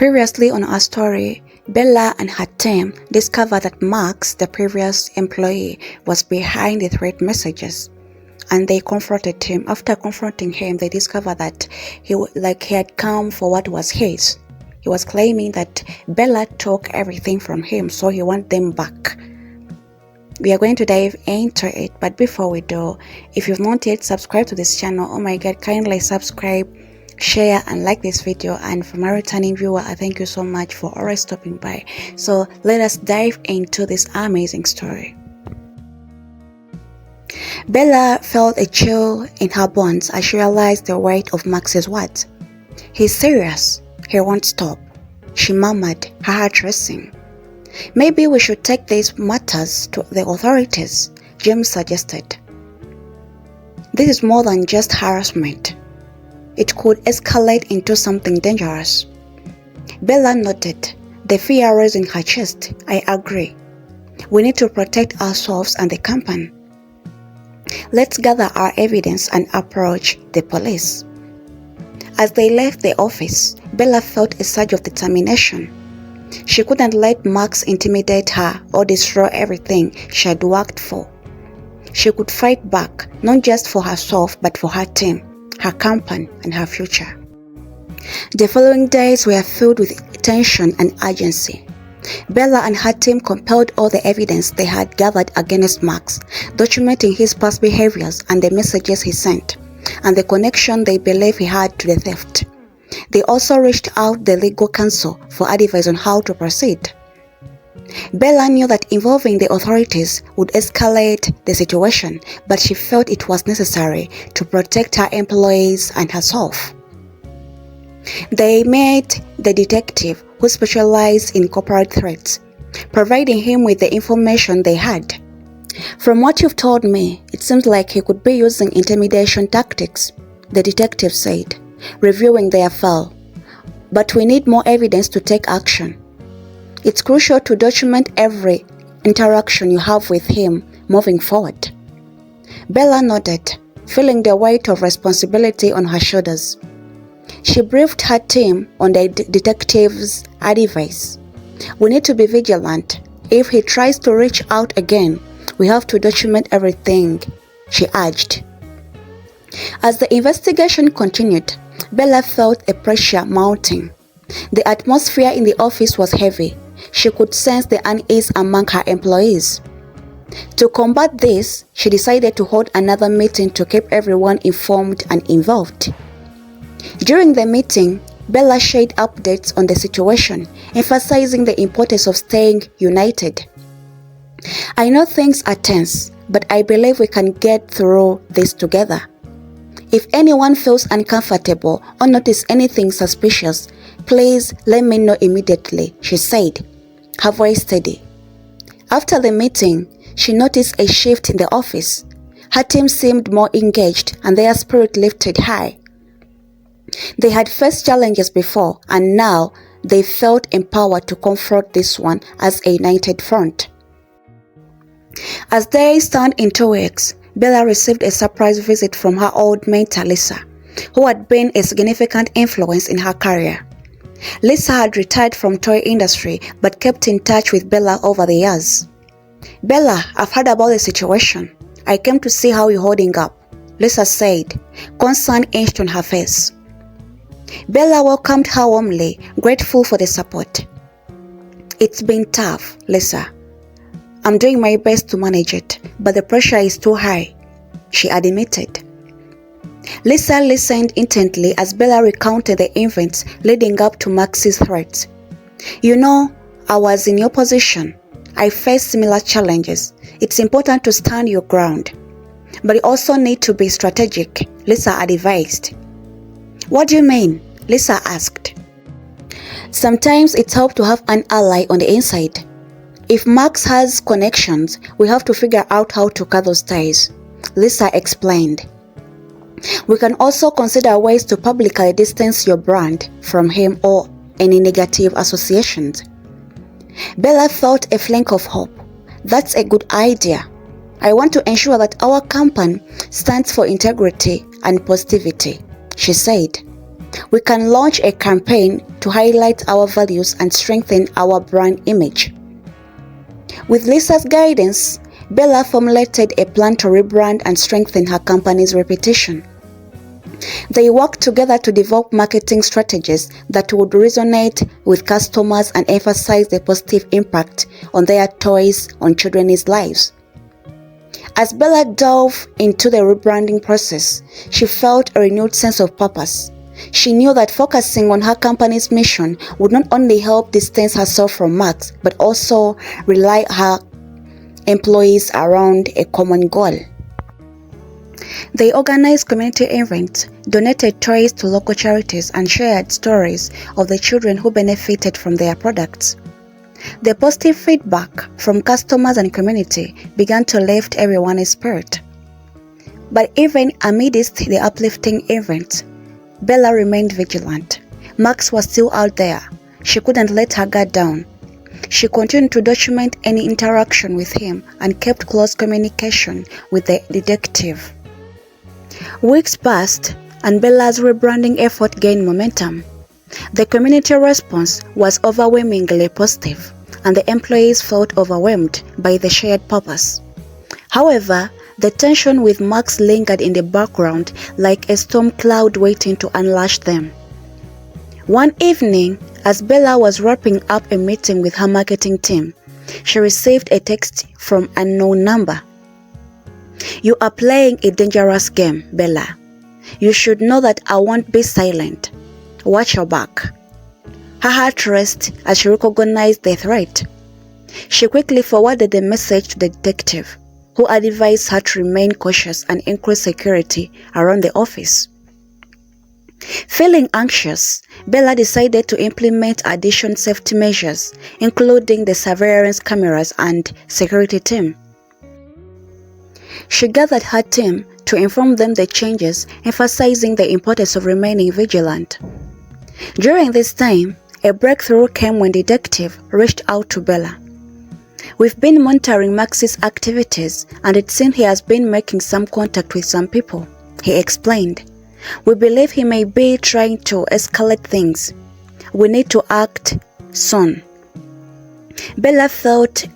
Previously on our story, Bella and her team discovered that Max, the previous employee, was behind the threat messages, and they confronted him. After confronting him, they discovered that he had come for what was his. He was claiming that Bella took everything from him, so he wants them back. We are going to dive into it, but before we do, if you've not yet subscribed to this channel, oh my god, kindly subscribe, share and like this video. And for my returning viewer, I thank you so much for always stopping by. So let us dive into this amazing story. Bella felt a chill in her bones as she realized the weight of Max's words. He's serious. He won't stop, she murmured, her heart racing. Maybe we should take these matters to the authorities, James suggested. This is more than just harassment. It could escalate into something dangerous. Bella nodded, the fear rose in her chest. I agree. We need to protect ourselves and the company. Let's gather our evidence and approach the police. As they left the office, Bella felt a surge of determination. She couldn't let Max intimidate her or destroy everything she had worked for. She could fight back, not just for herself but for her team, her company, and her future. The following days were filled with tension and urgency. Bella and her team compiled all the evidence they had gathered against Max, documenting his past behaviors and the messages he sent, and the connection they believe he had to the theft. They also reached out the legal counsel for advice on how to proceed. Bella knew that involving the authorities would escalate the situation, but she felt it was necessary to protect her employees and herself. They met the detective who specialized in corporate threats, providing him with the information they had. From what you've told me, it seems like he could be using intimidation tactics, the detective said, reviewing their file. But we need more evidence to take action. It's crucial to document every interaction you have with him moving forward. Bella nodded, feeling the weight of responsibility on her shoulders. She briefed her team on the detective's advice. We need to be vigilant. If he tries to reach out again, we have to document everything, she urged. As the investigation continued, Bella felt a pressure mounting. The atmosphere in the office was heavy. She could sense the unease among her employees. To combat this, she decided to hold another meeting to keep everyone informed and involved. During the meeting, Bella shared updates on the situation, emphasizing the importance of staying united. I know things are tense, but I believe we can get through this together. If anyone feels uncomfortable or notice anything suspicious, please let me know immediately, she said, her voice steady. After the meeting, she noticed a shift in the office. Her team seemed more engaged and their spirit lifted high. They had faced challenges before, and now they felt empowered to confront this one as a united front. As days turned into weeks, Bella received a surprise visit from her old mentor Lisa, who had been a significant influence in her career. Lisa had retired from toy industry but kept in touch with Bella over the years. Bella, I've heard about the situation. I came to see how you're holding up, Lisa said, concern etched on her face. Bella welcomed her warmly, grateful for the support. It's been tough, Lisa. I'm doing my best to manage it, but the pressure is too high, she admitted. Lisa listened intently as Bella recounted the events leading up to Max's threats. You know, I was in your position. I faced similar challenges. It's important to stand your ground. But you also need to be strategic, Lisa advised. What do you mean? Lisa asked. Sometimes it's helpful to have an ally on the inside. If Max has connections, we have to figure out how to cut those ties, Lisa explained. We can also consider ways to publicly distance your brand from him or any negative associations. Bella felt a flicker of hope. That's a good idea. I want to ensure that our company stands for integrity and positivity, she said. We can launch a campaign to highlight our values and strengthen our brand image. With Lisa's guidance, Bella formulated a plan to rebrand and strengthen her company's reputation. They worked together to develop marketing strategies that would resonate with customers and emphasize the positive impact on their toys on children's lives. As Bella dove into the rebranding process, she felt a renewed sense of purpose. She knew that focusing on her company's mission would not only help distance herself from Max, but also rally her employees around a common goal. They organized community events, donated toys to local charities, and shared stories of the children who benefited from their products. The positive feedback from customers and community began to lift everyone's spirit. But even amidst the uplifting events, Bella remained vigilant. Max was still out there. She couldn't let her guard down. She continued to document any interaction with him and kept close communication with the detective. Weeks passed, and Bella's rebranding effort gained momentum. The community response was overwhelmingly positive, and the employees felt overwhelmed by the shared purpose. However, the tension with Max lingered in the background like a storm cloud waiting to unlash them. One evening, as Bella was wrapping up a meeting with her marketing team, she received a text from an unknown number. "You are playing a dangerous game, Bella. You should know that I won't be silent. Watch your back." Her heart raced as she recognized the threat. She quickly forwarded the message to the detective, who advised her to remain cautious and increase security around the office. Feeling anxious, Bella decided to implement additional safety measures, including the surveillance cameras and security team. She gathered her team to inform them the changes, emphasizing the importance of remaining vigilant. During this time, a breakthrough came when the detective reached out to Bella. "We've been monitoring Max's activities, and it seems he has been making some contact with some people," he explained. "We believe he may be trying to escalate things. We need to act soon." Bella felt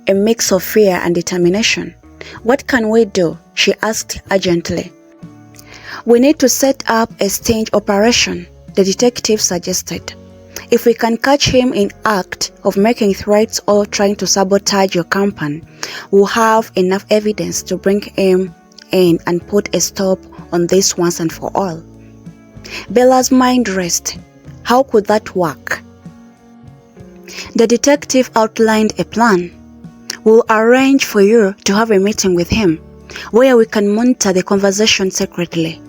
a mix of fear and determination. "What can we do?" she asked urgently. "We need to set up a sting operation," the detective suggested. "If we can catch him in act of making threats or trying to sabotage your company, we'll have enough evidence to bring him in and put a stop on this once and for all." Bella's mind raced. How could that work? The detective outlined a plan. "We'll arrange for you to have a meeting with him, where we can monitor the conversation secretly.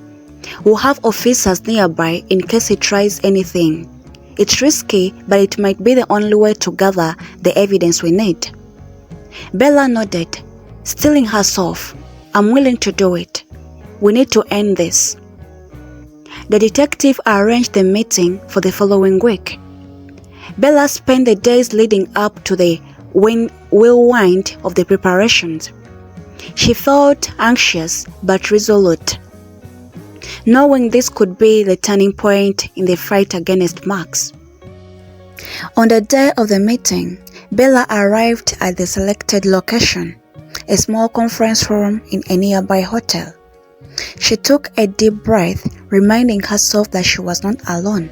We'll have officers nearby in case he tries anything. It's risky, but it might be the only way to gather the evidence we need." Bella nodded, steeling herself. "I'm willing to do it. We need to end this." The detective arranged the meeting for the following week. Bella spent the days leading up to the whirlwind of the preparations. She felt anxious but resolute, knowing this could be the turning point in the fight against Max. On the day of the meeting, Bella arrived at the selected location, a small conference room in a nearby hotel. She took a deep breath, reminding herself that she was not alone.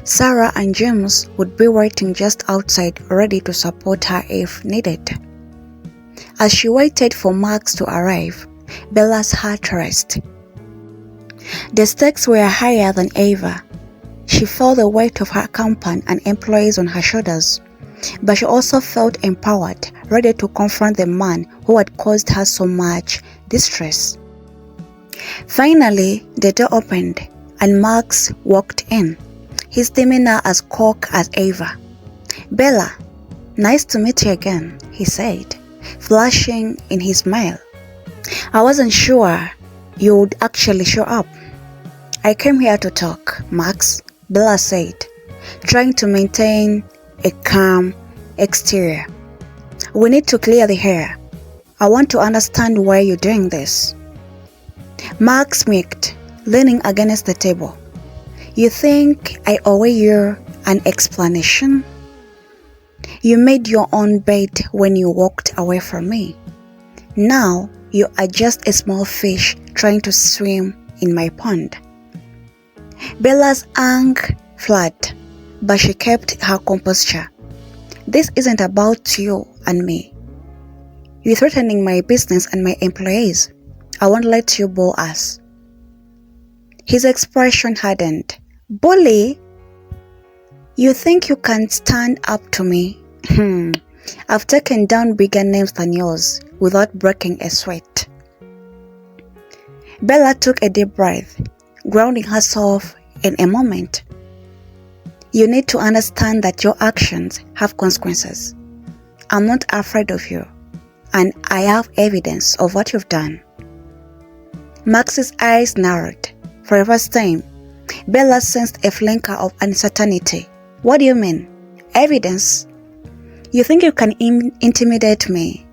Sarah and James would be waiting just outside, ready to support her if needed. As she waited for Max to arrive, Bella's heart raced. The stakes were higher than ever. She felt the weight of her company and employees on her shoulders, but she also felt empowered, ready to confront the man who had caused her so much distress. Finally, the door opened, and Max walked in, his demeanor as cock as ever. "Bella, nice to meet you again," he said, flashing in his smile. "I wasn't sure you would actually show up." "I came here to talk, Max," Bella said, trying to maintain a calm exterior. "We need to clear the air. I want to understand why you're doing this." Max smirked, leaning against the table. You think I owe you an explanation? You made your own bed when you walked away from me. Now you are just a small fish trying to swim in my pond. Bella's anger flared, but she kept her composure. This isn't about you and me. You're threatening my business and my employees. I won't let you bully us. His expression hardened. Bully? You think you can stand up to me? I've taken down bigger names than yours without breaking a sweat. Bella took a deep breath, grounding herself in a moment. You need to understand that your actions have consequences. I'm not afraid of you, and I have evidence of what you've done. Max's eyes narrowed. For the first time, Bella sensed a flicker of uncertainty. What do you mean? Evidence? You think you can intimidate me?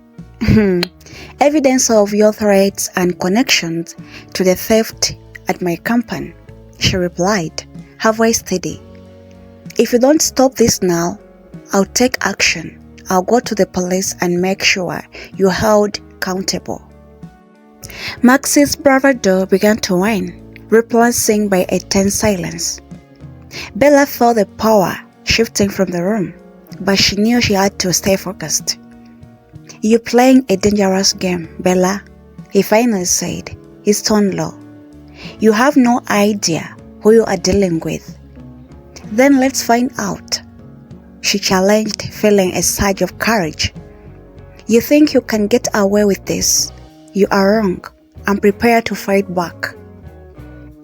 Evidence of your threats and connections to the theft at my company, she replied, her voice steady. If you don't stop this now, I'll take action. I'll go to the police and make sure you're held accountable. Max's bravado began to wane, replacing by a tense silence. Bella felt the power shifting from the room, but she knew she had to stay focused. You're playing a dangerous game, Bella, he finally said, his tone low. You have no idea who you are dealing with. Then let's find out, she challenged, feeling a surge of courage. You think you can get away with this? You are wrong. I'm prepared to fight back.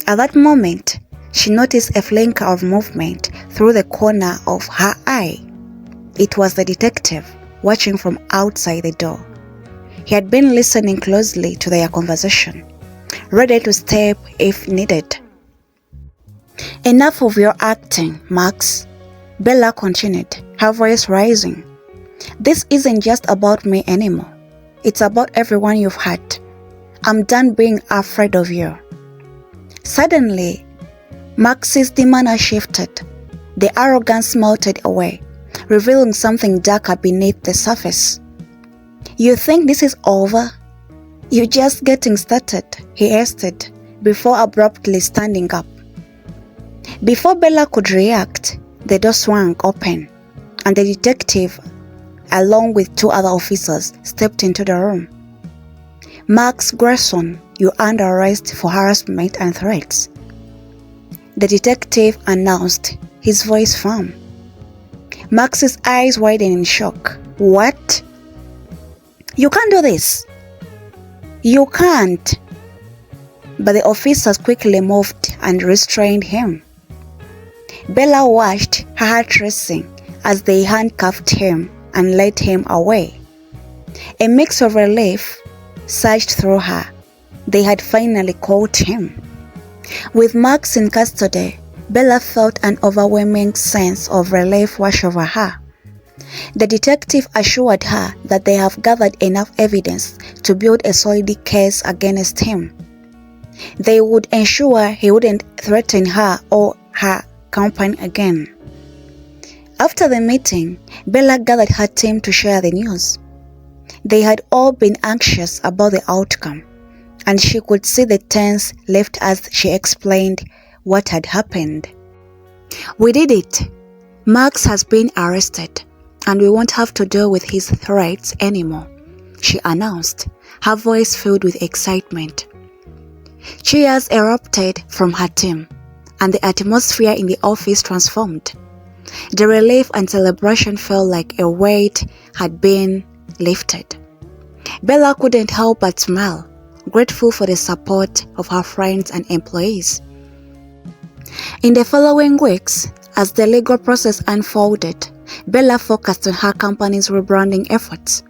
At that moment, she noticed a flicker of movement through the corner of her eye. It was the detective, watching from outside the door. He had been listening closely to their conversation, ready to step if needed. Enough of your acting, Max, Bella continued, her voice rising. This isn't just about me anymore. It's about everyone you've had. I'm done being afraid of you. Suddenly, Max's demeanor shifted. The arrogance melted away, revealing something darker beneath the surface. You think this is over? You're just getting started, he hesitated, before abruptly standing up. Before Bella could react, the door swung open, and the detective, along with two other officers, stepped into the room. Max Grayson, you're under arrest for harassment and threats, the detective announced, his voice firm. Max's eyes widened in shock. What? You can't do this. You can't. But the officers quickly moved and restrained him. Bella watched, her heart racing, as they handcuffed him and led him away. A mix of relief surged through her. They had finally caught him. With Max in custody, Bella felt an overwhelming sense of relief wash over her. The detective assured her that they have gathered enough evidence to build a solid case against him. They would ensure he wouldn't threaten her or her company again. After the meeting, Bella gathered her team to share the news. They had all been anxious about the outcome, and she could see the tense lift as she explained what had happened. We did it. Max has been arrested, and we won't have to deal with his threats anymore, she announced, her voice filled with excitement. Cheers erupted from her team, and the atmosphere in the office transformed. The relief and celebration felt like a weight had been lifted. Bella couldn't help but smile, grateful for the support of her friends and employees. In the following weeks, as the legal process unfolded, Bella focused on her company's rebranding efforts.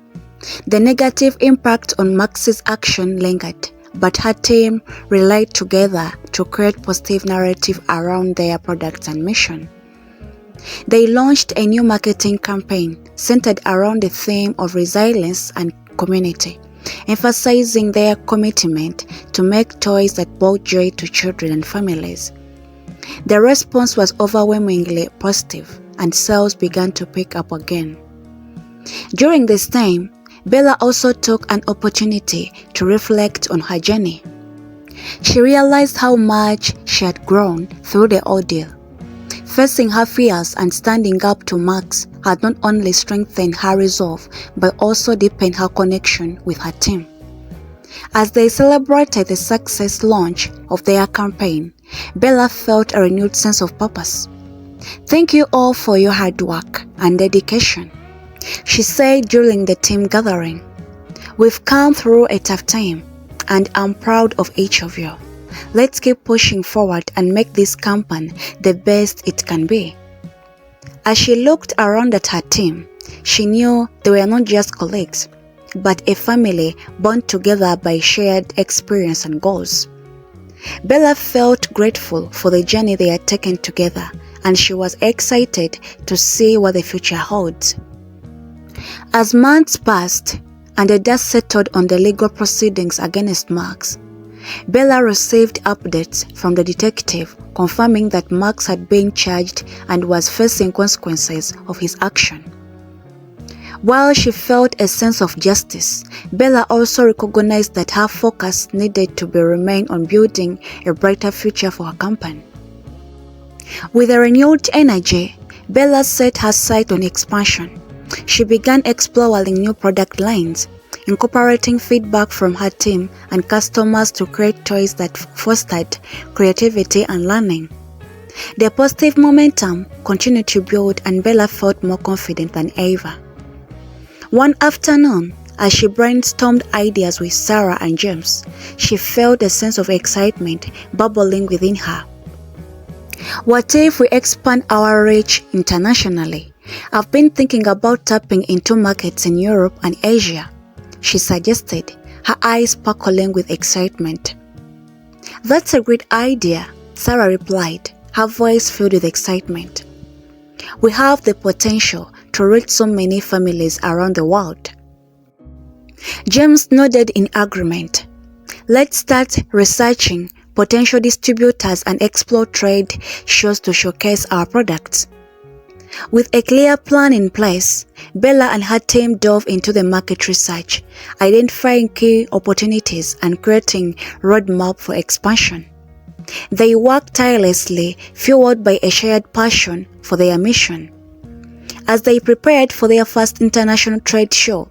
The negative impact on Max's action lingered, but her team relied together to create positive narrative around their products and mission. They launched a new marketing campaign centered around the theme of resilience and community, emphasizing their commitment to make toys that brought joy to children and families. The response was overwhelmingly positive, and sales began to pick up again. During this time, Bella also took an opportunity to reflect on her journey. She realized how much she had grown through the ordeal. Facing her fears and standing up to Max had not only strengthened her resolve but also deepened her connection with her team. As they celebrated the success launch of their campaign, Bella felt a renewed sense of purpose. "Thank you all for your hard work and dedication," she said during the team gathering. "We've come through a tough time, and I'm proud of each of you. Let's keep pushing forward and make this campaign the best it can be." As she looked around at her team, she knew they were not just colleagues, but a family bound together by shared experience and goals. Bella felt grateful for the journey they had taken together, and she was excited to see what the future holds. As months passed and the dust settled on the legal proceedings against Max, Bella received updates from the detective confirming that Max had been charged and was facing consequences of his action. While she felt a sense of justice, Bella also recognized that her focus needed to remain on building a brighter future for her company. With a renewed energy, Bella set her sight on expansion. She began exploring new product lines, incorporating feedback from her team and customers to create toys that fostered creativity and learning. The positive momentum continued to build, and Bella felt more confident than ever. One afternoon, as she brainstormed ideas with Sarah and James, she felt a sense of excitement bubbling within her. "What if we expand our reach internationally? I've been thinking about tapping into markets in Europe and Asia," she suggested, her eyes sparkling with excitement. "That's a great idea," Sarah replied, her voice filled with excitement. "We have the potential to reach so many families around the world." James nodded in agreement. "Let's start researching potential distributors and explore trade shows to showcase our products." With a clear plan in place, Bella and her team dove into the market research, identifying key opportunities and creating a roadmap for expansion. They worked tirelessly, fueled by a shared passion for their mission. As they prepared for their first international trade show,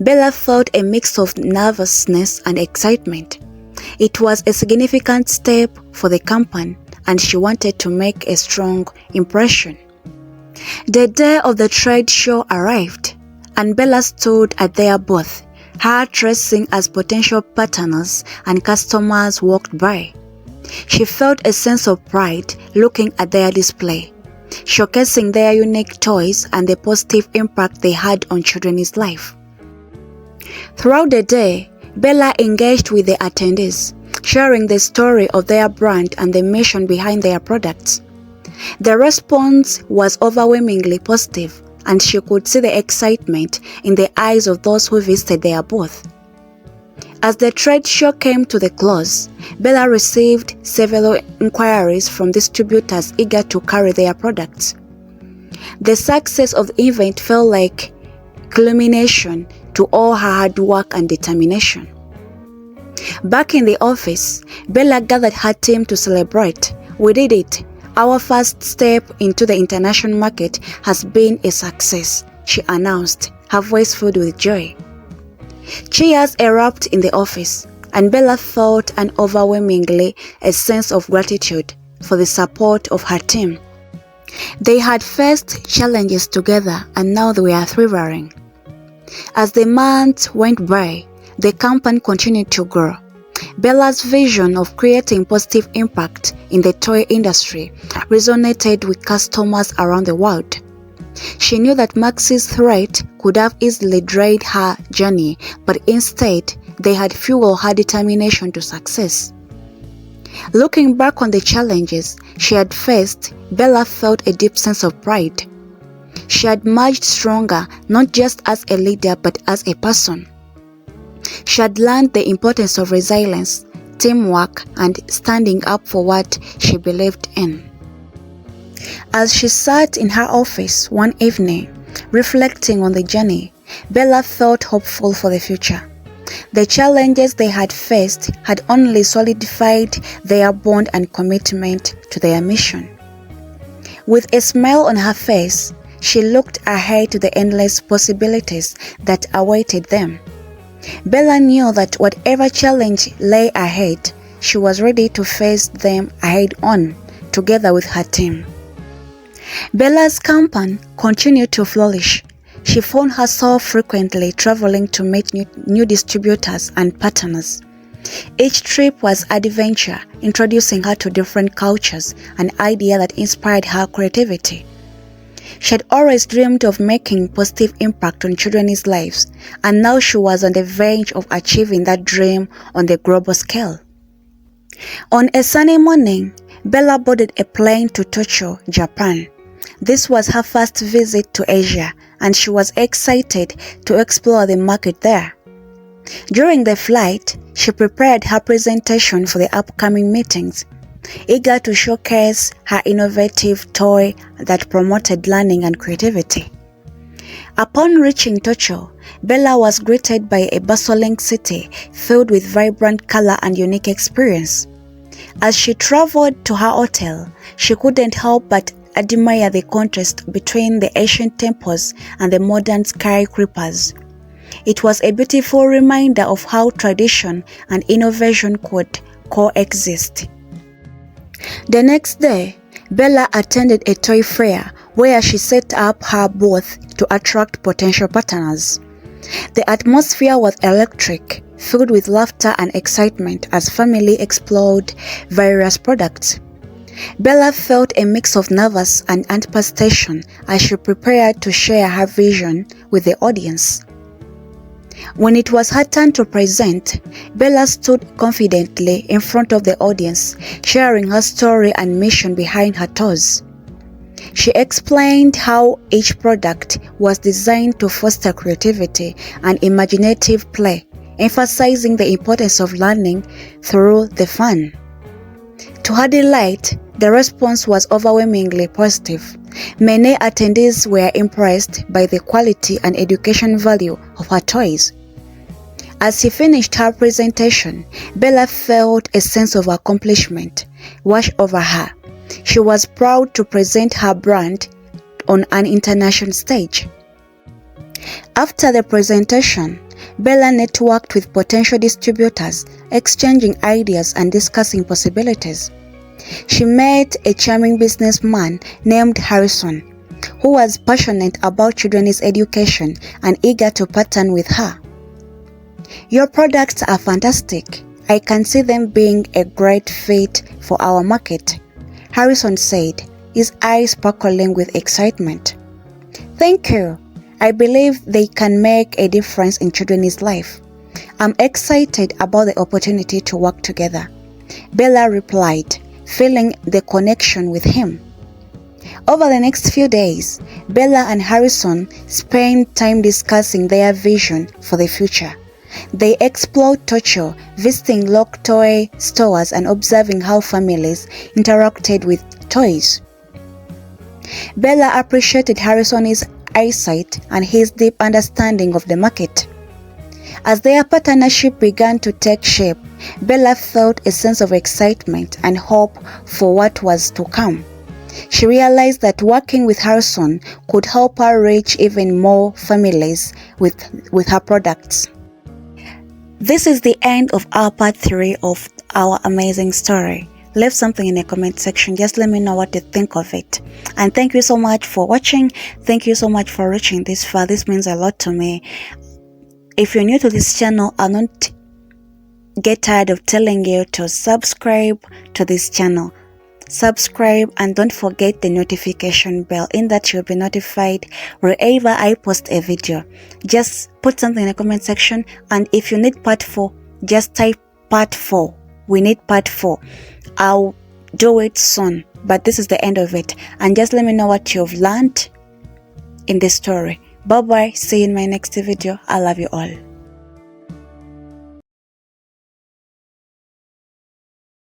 Bella felt a mix of nervousness and excitement. It was a significant step for the company, and she wanted to make a strong impression. The day of the trade show arrived, and Bella stood at their booth, her dressing as potential partners and customers walked by. She felt a sense of pride looking at their display, showcasing their unique toys and the positive impact they had on children's life. Throughout the day, Bella engaged with the attendees, sharing the story of their brand and the mission behind their products. The response was overwhelmingly positive, and she could see the excitement in the eyes of those who visited their booth. As the trade show came to the close, Bella received several inquiries from distributors eager to carry their products. The success of the event felt like culmination to all her hard work and determination. Back in the office, Bella gathered her team to celebrate. "We did it. Our first step into the international market has been a success," she announced, her voice filled with joy. Cheers erupted in the office, and Bella felt an overwhelmingly a sense of gratitude for the support of her team. They had faced challenges together, and now they were thriving. As the months went by, the company continued to grow. Bella's vision of creating positive impact in the toy industry resonated with customers around the world. She knew that Max's threat could have easily derailed her journey, but instead, they had fueled her determination to success. Looking back on the challenges she had faced, Bella felt a deep sense of pride. She had emerged stronger, not just as a leader but as a person. She had learned the importance of resilience, teamwork, and standing up for what she believed in. As she sat in her office one evening, reflecting on the journey, Bella felt hopeful for the future. The challenges they had faced had only solidified their bond and commitment to their mission. With a smile on her face, she looked ahead to the endless possibilities that awaited them. Bella knew that whatever challenge lay ahead, she was ready to face them head-on, together with her team. Bella's company continued to flourish. She found herself frequently traveling to meet new distributors and partners. Each trip was adventure, introducing her to different cultures, an idea that inspired her creativity. She had always dreamed of making positive impact on children's lives, and now she was on the verge of achieving that dream on the global scale. On a sunny morning, Bella boarded a plane to Tokyo, Japan. This was her first visit to Asia, and she was excited to explore the market there. During the flight, she prepared her presentation for the upcoming meetings, eager to showcase her innovative toy that promoted learning and creativity. Upon reaching Tokyo, Bella was greeted by a bustling city filled with vibrant color and unique experience. As she traveled to her hotel, she couldn't help but admire the contrast between the ancient temples and the modern skyscrapers. It was a beautiful reminder of how tradition and innovation could coexist. The next day, Bella attended a toy fair where she set up her booth to attract potential partners. The atmosphere was electric, filled with laughter and excitement as family explored various products. Bella felt a mix of nervous and anticipation as she prepared to share her vision with the audience. When it was her turn to present, Bella stood confidently in front of the audience, sharing her story and mission behind her toys. She explained how each product was designed to foster creativity and imaginative play, emphasizing the importance of learning through the fun. To her delight, the response was overwhelmingly positive. Many attendees were impressed by the quality and education value of her toys. As she finished her presentation, Bella felt a sense of accomplishment wash over her. She was proud to present her brand on an international stage. After the presentation, Bella networked with potential distributors, exchanging ideas and discussing possibilities. She met a charming businessman named Harrison, who was passionate about children's education and eager to partner with her. "Your products are fantastic. I can see them being a great fit for our market," Harrison said, his eyes sparkling with excitement. "Thank you. I believe they can make a difference in children's life. I'm excited about the opportunity to work together," Bella replied, feeling the connection with him. Over the next few days, Bella and Harrison spent time discussing their vision for the future. They explored Tokyo, visiting local toy stores and observing how families interacted with toys. Bella appreciated Harrison's eyesight and his deep understanding of the market. As their partnership began to take shape, Bella felt a sense of excitement and hope for what was to come. She realized that working with Harrison could help her reach even more families with her products. This is the end of our part 3 of our amazing story. Leave something in the comment section. Just let me know what you think of it. And thank you so much for watching. Thank you so much for reaching this far. This means a lot to me. If you're new to this channel, I'll not get tired of telling you to subscribe to this channel. Subscribe and don't forget the notification bell, in that you'll be notified wherever I post a video. Just put something in the comment section, and if you need part 4, just type part 4. We need part 4. I'll do it soon, but this is the end of it. And just let me know what you've learned in this story. Bye bye. See you in my next video. I love you all.